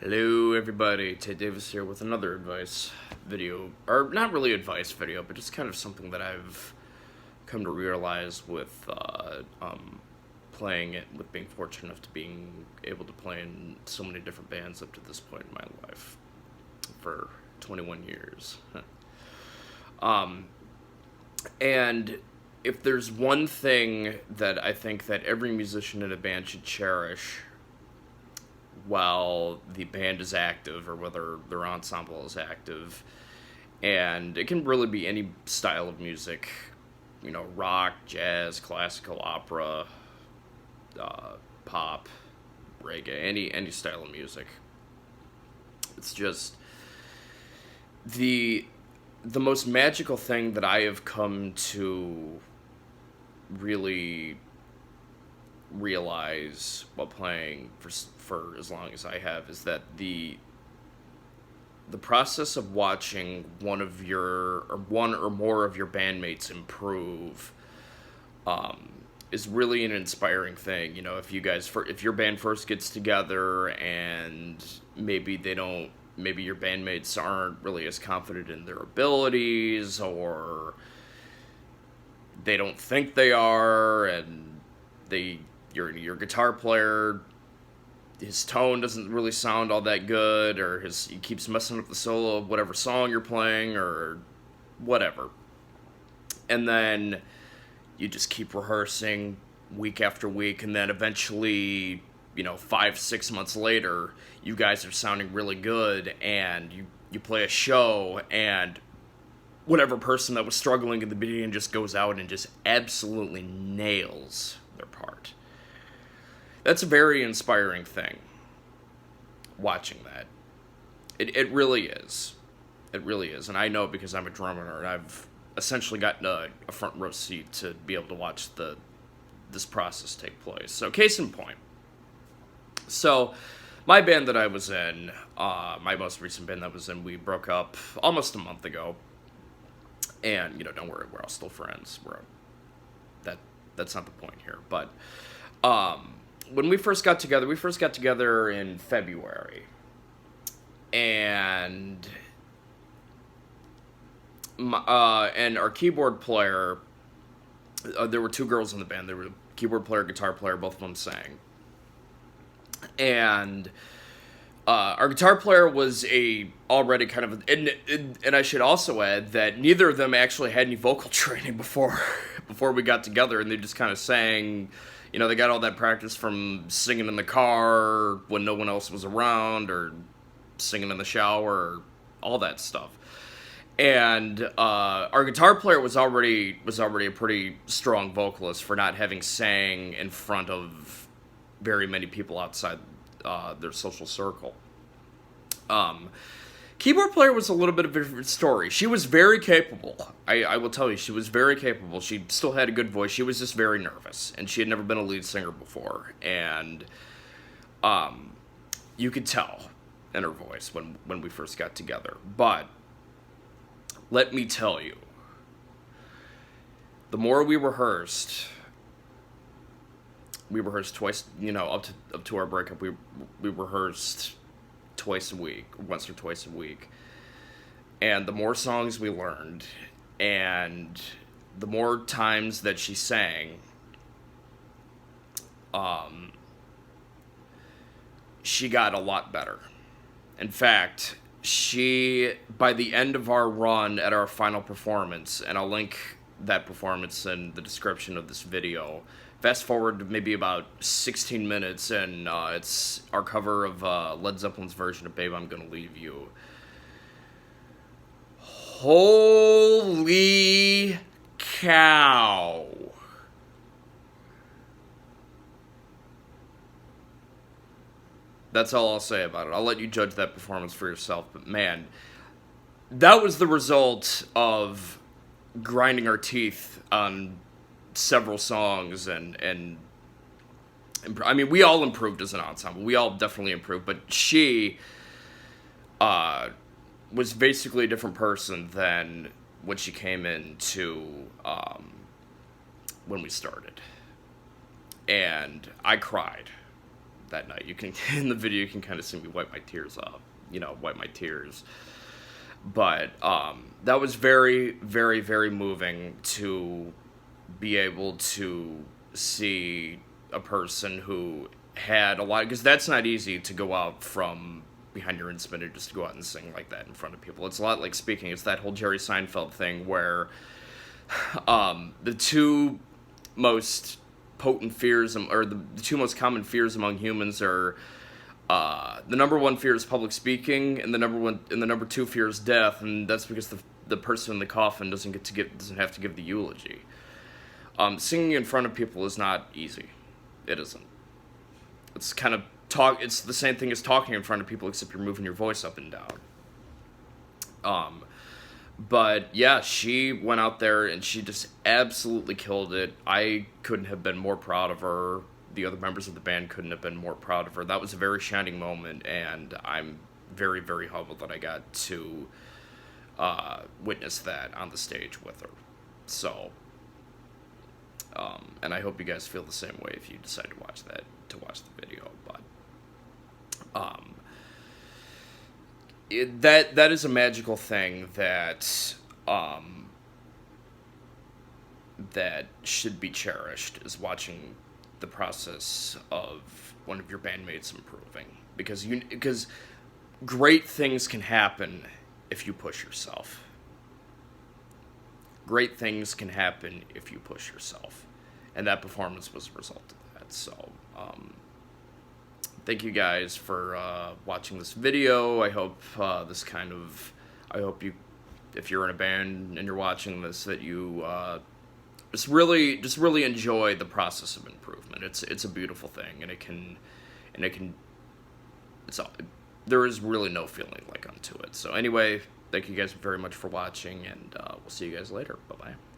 Hello everybody, Ted Davis here with another advice video, or not really advice video, but just kind of something that I've come to realize with playing it, with being fortunate enough to being able to play in so many different bands up to this point in my life for 21 years. um, and if there's one thing that I think that every musician in a band should cherish while the band is active or whether their ensemble is active, and it can really be any style of music, rock, jazz, classical, opera, pop, reggae, any style of music. It's just the most magical thing that I have come to really realize while playing for as long as I have is that the process of watching one or more of your bandmates improve is really an inspiring thing. If your band first gets together and maybe your bandmates aren't really as confident in their abilities, or they don't think they are, and your guitar player, his tone doesn't really sound all that good, or he keeps messing up the solo of whatever song you're playing or whatever. And then you just keep rehearsing week after week, and then eventually, 5-6 months later, you guys are sounding really good, and you play a show, and whatever person that was struggling in the beginning just goes out and just absolutely nails their part. That's a very inspiring thing, watching that. It really is. It really is. And I know because I'm a drummer, and I've essentially gotten a front row seat to be able to watch this process take place. So, case in point. So, my band that I was in, my most recent band that I was in, we broke up almost a month ago. And, don't worry, we're all still friends. That's not the point here. But, when we first got together in February, and our keyboard player, there were two girls in the band. There were keyboard player, guitar player, both of them sang, and our guitar player was already kind of, and I should also add that neither of them actually had any vocal training before we got together, and they just kind of sang. They got all that practice from singing in the car when no one else was around, or singing in the shower, or all that stuff. And our guitar player was already a pretty strong vocalist for not having sang in front of very many people outside their social circle. Keyboard player was a little bit of a different story. She was very capable. I will tell you, she was very capable. She still had a good voice. She was just very nervous, and she had never been a lead singer before. And you could tell in her voice when we first got together. But let me tell you, the more we rehearsed twice. Up to our breakup, we rehearsed once or twice a week. And the more songs we learned, and the more times that she sang, she got a lot better. In fact, by the end of our run at our final performance, and I'll link that performance in the description of this video. Fast forward to maybe about 16 minutes, and it's our cover of Led Zeppelin's version of Babe, I'm Gonna Leave You. Holy cow. That's all I'll say about it. I'll let you judge that performance for yourself, but man, that was the result of grinding our teeth on several songs, and I mean, we all improved as an ensemble. We all definitely improved, but she was basically a different person than when she came into when we started. And I cried that night. You can in the video you can kind of see me wipe my tears off, wipe my tears. But that was very, very, very moving to be able to see a person who had a lot, because that's not easy to go out from behind your instrument and just to go out and sing like that in front of people. It's a lot like speaking. It's that whole Jerry Seinfeld thing where the two most potent fears, or the two most common fears among humans are the number one fear is public speaking, and the number two fear is death, and that's because the person in the coffin doesn't have to give the eulogy. Singing in front of people is not easy. It isn't. It's kind of It's the same thing as talking in front of people, except you're moving your voice up and down. But yeah, she went out there and she just absolutely killed it. I couldn't have been more proud of her. The other members of the band couldn't have been more proud of her. That was a very shining moment, and I'm very, very humbled that I got to witness that on the stage with her. So, and I hope you guys feel the same way if you decide to watch the video. But that is a magical thing that that should be cherished, is watching the process of one of your bandmates improving, because great things can happen if you push yourself. Great things can happen if you push yourself, and that performance was a result of that. So thank you guys for watching this video. I hope if you're in a band and you're watching this, that you just really enjoy the process of improvement. It's a beautiful thing, there is really no feeling like unto it. So anyway, thank you guys very much for watching, and we'll see you guys later. Bye bye.